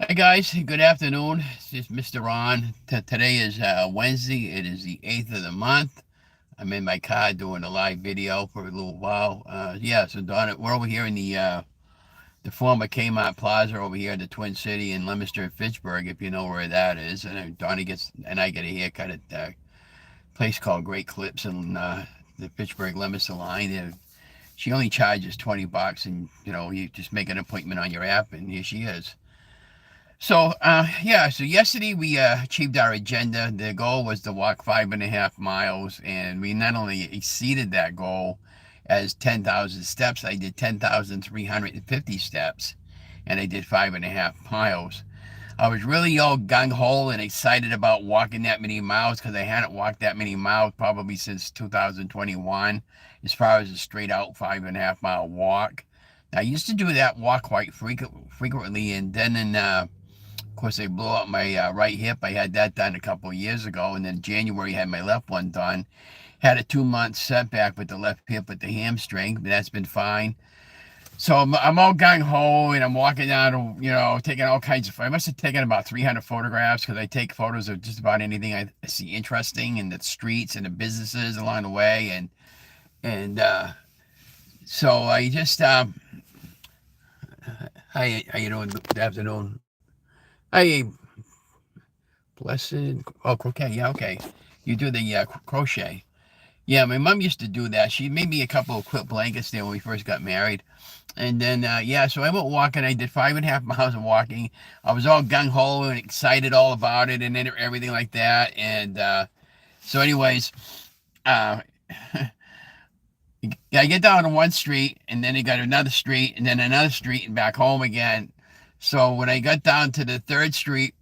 Hi guys, good afternoon. It's just Mr. Ron. Today is Wednesday. It is the 8th of the month. I'm in my car doing a live video for a little while. Yeah, so Donna, we're over here in the former Kmart Plaza over here in the Twin City in Leominster, Fitchburg, if you know where that is. And Donna gets and I get a haircut at a place called Great Clips in the Fitchburg Leominster line. And she only charges $20, and you just make an appointment on your app, and here she is. So yesterday we achieved our agenda. The goal was to walk 5.5 miles, and we not only exceeded that goal as 10,000 steps, I did 10,350 steps, and I did 5.5 miles. I was really all gung ho and excited about walking that many miles because I hadn't walked that many miles probably since 2021, as far as a straight out 5.5 mile walk. I used to do that walk quite frequently, and then of course, I blew up my right hip. I had that done a couple of years ago, and then January had my left one done. Had a 2 month setback with the left hip with the hamstring, but that's been fine. So I'm all gung ho, and I'm walking down, taking all kinds of. I must have taken about 300 photographs because I take photos of just about anything I see interesting in the streets and the businesses along the way, and so I just how you doing? Good afternoon. Hi, blessed. Oh, croquet. Yeah, okay. You do the crochet. Yeah, my mom used to do that. She made me a couple of quilt blankets there when we first got married. And then, yeah, so I went walking. I did 5.5 miles of walking. I was all gung ho and excited all about it and then everything like that. And so, anyways, uh, I get down to one street, and then I got another street, and then another street, and back home again. So when I got down to the third street,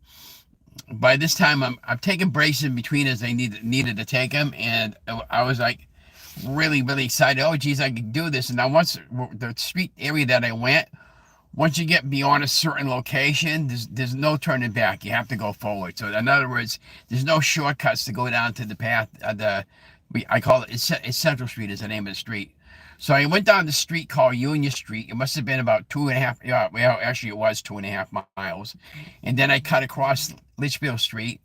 by this time I'm taking breaks in between as I needed to take them, and I was like really excited. Oh geez, I could do this. And now once the street area that I went, once you get beyond a certain location, there's no turning back. You have to go forward. So in other words, there's no shortcuts to go down to the path. I call it's Central Street is the name of the street. So I went down the street called Union Street. It must have been about two and a half. Yeah, well, actually, it was 2.5 miles. And then I cut across Litchfield Street,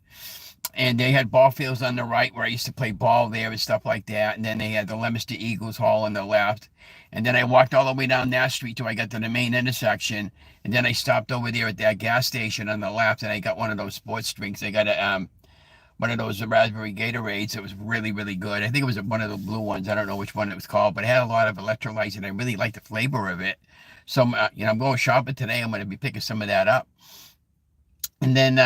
and they had ball fields on the right where I used to play ball there and stuff like that. And then they had the Leominster Eagles Hall on the left. And then I walked all the way down that street till I got to the main intersection. And then I stopped over there at that gas station on the left, and I got one of those sports drinks. I got one of those raspberry Gatorades. It was really good. I think it was one of the blue ones. I don't know which one it was called, but it had a lot of electrolytes, and I really liked the flavor of it. So I'm going shopping today. I'm going to be picking some of that up. And then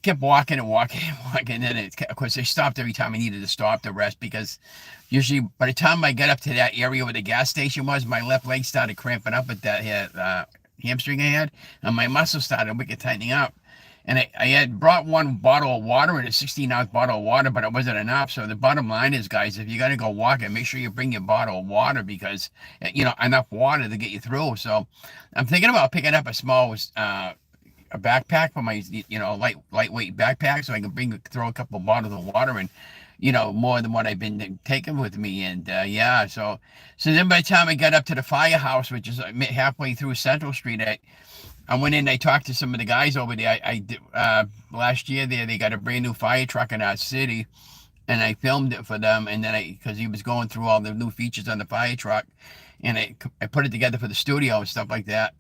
kept walking and walking and walking. And then of course, I stopped every time I needed to stop to rest, because usually by the time I got up to that area where the gas station was, my left leg started cramping up at that hamstring I had, and my muscles started wicked tightening up. And I had brought one bottle of water, and a 16-ounce bottle of water, but it wasn't enough. So the bottom line is, guys, if you're going to go walking, make sure you bring your bottle of water, because, enough water to get you through. So I'm thinking about picking up a small a backpack for my, lightweight backpack, so I can throw a couple of bottles of water in, more than what I've been taking with me. And yeah, so then by the time I got up to the firehouse, which is halfway through Central Street, I went in and I talked to some of the guys over there. I did last year there. They got a brand new fire truck in our city, and I filmed it for them. And then because he was going through all the new features on the fire truck, and I put it together for the studio and stuff like that.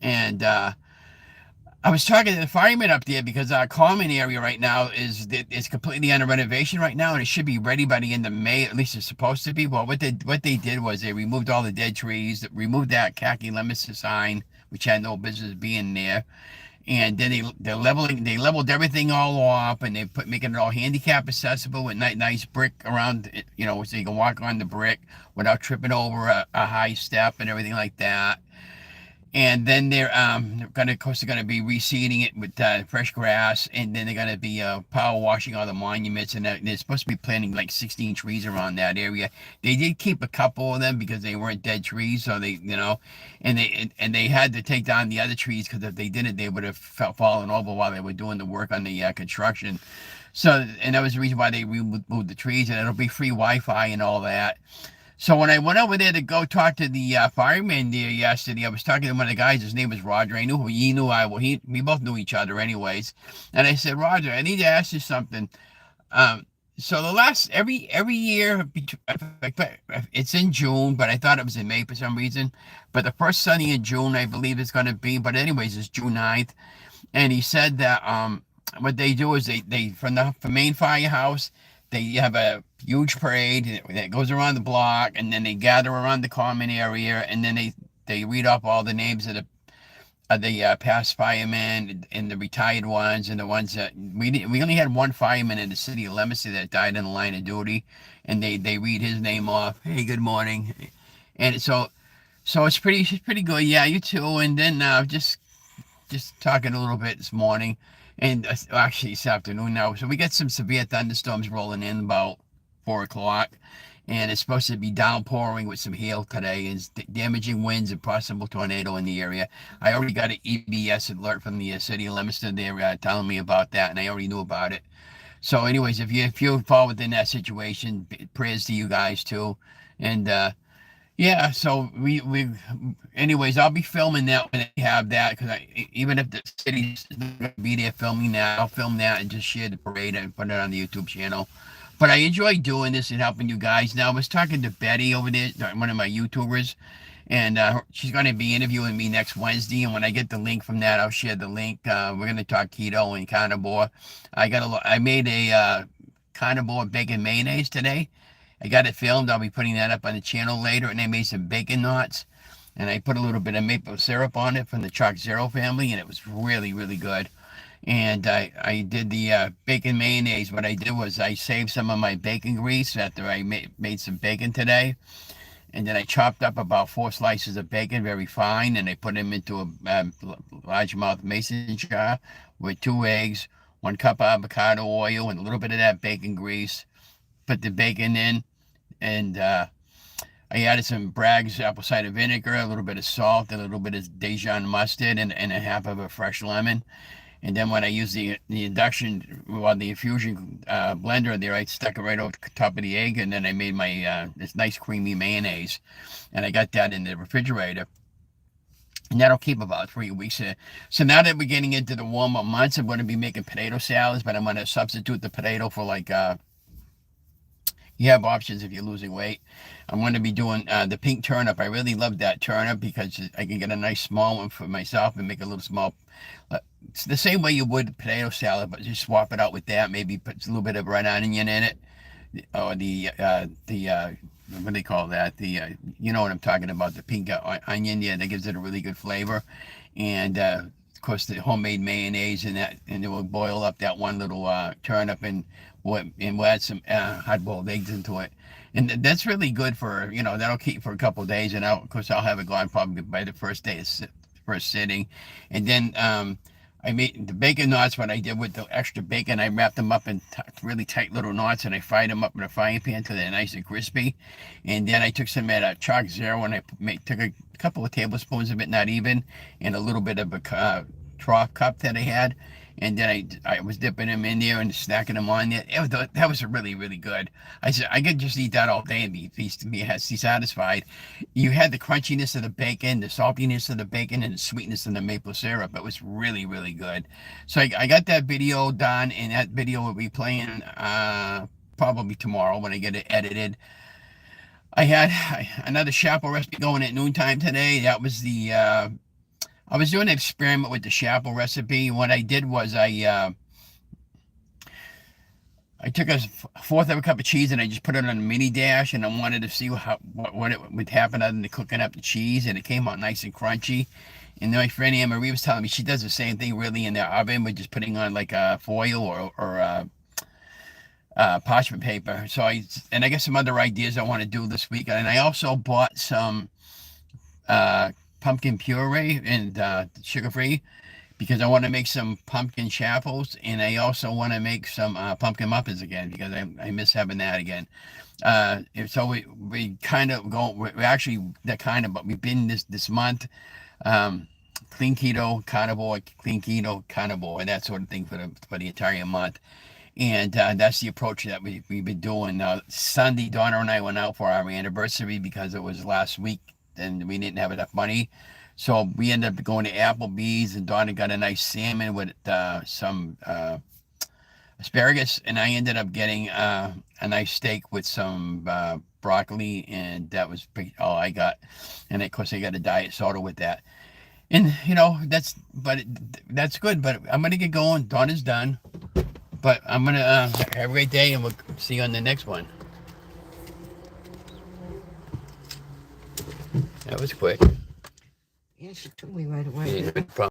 And I was talking to the firemen up there, because our common area right now is completely under renovation right now, and it should be ready by the end of May. At least it's supposed to be. Well, what they did was they removed all the dead trees, removed that khaki limits sign, which had no business being there, and then they leveled everything all off, and they making it all handicap accessible with nice brick around it, so you can walk on the brick without tripping over a high step and everything like that. And then they're of course, they're gonna be reseeding it with fresh grass, and then they're gonna be power washing all the monuments, and they're supposed to be planting like 16 trees around that area. They did keep a couple of them because they weren't dead trees, so and they had to take down the other trees, because if they didn't, they would have fallen over while they were doing the work on the construction. So, and that was the reason why they removed the trees, and it'll be free Wi-Fi and all that. So when I went over there to go talk to the fireman there yesterday, I was talking to one of the guys. His name was Roger. I knew who he knew I. Well, we both knew each other anyways. And I said, Roger, I need to ask you something. Um, so the last every year, it's in June, but I thought it was in May for some reason. But the first Sunday in June, I believe it's going to be. But anyways, it's June 9th. And he said that what they do is they from the main firehouse, they have a huge parade that goes around the block, and then they gather around the common area, and then they read off all the names of the past firemen and the retired ones and the ones that we only had one fireman in the city of Leominster that died in the line of duty, and they read his name off. Hey, good morning, and so it's pretty good. Yeah, you too. And then just talking a little bit this morning, and actually this afternoon now. So we got some severe thunderstorms rolling in about 4 o'clock, and it's supposed to be downpouring with some hail today, and damaging winds and possible tornado in the area. I already got an EBS alert from the city of Leominster. They're telling me about that, and I already knew about it. So, anyways, if you fall within that situation, prayers to you guys too, and yeah, so anyways, I'll be filming that when I have that because even if the city's not going to be there filming that, I'll film that and just share the parade and put it on the YouTube channel. But I enjoy doing this and helping you guys. Now, I was talking to Betty over there, one of my YouTubers, and she's going to be interviewing me next Wednesday. And when I get the link from that, I'll share the link. We're going to talk keto and carnivore. I made a carnivore bacon mayonnaise today. I got it filmed. I'll be putting that up on the channel later. And I made some bacon knots. And I put a little bit of maple syrup on it from the Chalk Zero family. And it was really, really good. And I did the bacon mayonnaise. What I did was I saved some of my bacon grease after I made some bacon today. And then I chopped up about 4 slices of bacon very fine. And I put them into a largemouth mason jar with 2 eggs, 1 cup of avocado oil, and a little bit of that bacon grease. Put the bacon in, and I added some Bragg's apple cider vinegar, a little bit of salt, a little bit of Dijon mustard, and a half of a fresh lemon. And then when I used the induction, well, the infusion blender there, I stuck it right over the top of the egg, and then I made my this nice creamy mayonnaise, and I got that in the refrigerator. And that'll keep about 3 weeks. So now that we're getting into the warmer months, I'm going to be making potato salads, but I'm going to substitute the potato for like you have options if you're losing weight. I'm going to be doing the pink turnip. I really love that turnip because I can get a nice small one for myself and make a little small. It's the same way you would potato salad, but just swap it out with that. Maybe put a little bit of red onion in it, or the what do they call that? The you know what I'm talking about? The pink onion. Yeah, that gives it a really good flavor. And of course, the homemade mayonnaise and that, and it will boil up that one little turnip, and we'll add some hard-boiled eggs into it. And that's really good for, that'll keep for a couple of days. And of course, I'll have it gone probably by the first day, first sitting. And then I made the bacon knots. What I did with the extra bacon, I wrapped them up in really tight little knots, and I fried them up in a frying pan till they're nice and crispy. And then I took some at a Chalk Zero, and took a couple of tablespoons of it, not even, and a little bit of a trough cup that I had. And then I was dipping them in there and snacking them on there. That was really, really good. I said I could just eat that all day and be satisfied. You had the crunchiness of the bacon, the saltiness of the bacon, and the sweetness of the maple syrup. It was really, really good. So I got that video done, and that video will be playing probably tomorrow when I get it edited. I had another chapel recipe going at noontime today. That was I was doing an experiment with the chapel recipe. What I did was I took a fourth of a cup of cheese and I just put it on a mini dash, and I wanted to see what it would happen other than cooking up the cheese, and it came out nice and crunchy. And then my friend Anne Marie was telling me she does the same thing really in the oven with just putting on like a foil or parchment paper. And I got some other ideas I want to do this week. And I also bought some pumpkin puree and sugar free because I want to make some pumpkin chapels, and I also want to make some pumpkin muffins again because I miss having that again. So we kind of go. We're actually that kind of, but we've been this month clean keto carnivore, and that sort of thing for the entire month. And that's the approach that we've been doing. Sunday, Donna and I went out for our anniversary because it was last week and we didn't have enough money. So we ended up going to Applebee's, and Donna got a nice salmon with some asparagus, and I ended up getting a nice steak with some broccoli, and that was all I got. And of course, I got a diet soda with that. And that's good. But I'm gonna get going. Donna's done. But I'm gonna have a great day, and we'll see you on the next one. That was quick. Yeah, she told me right away. Yeah, no problem.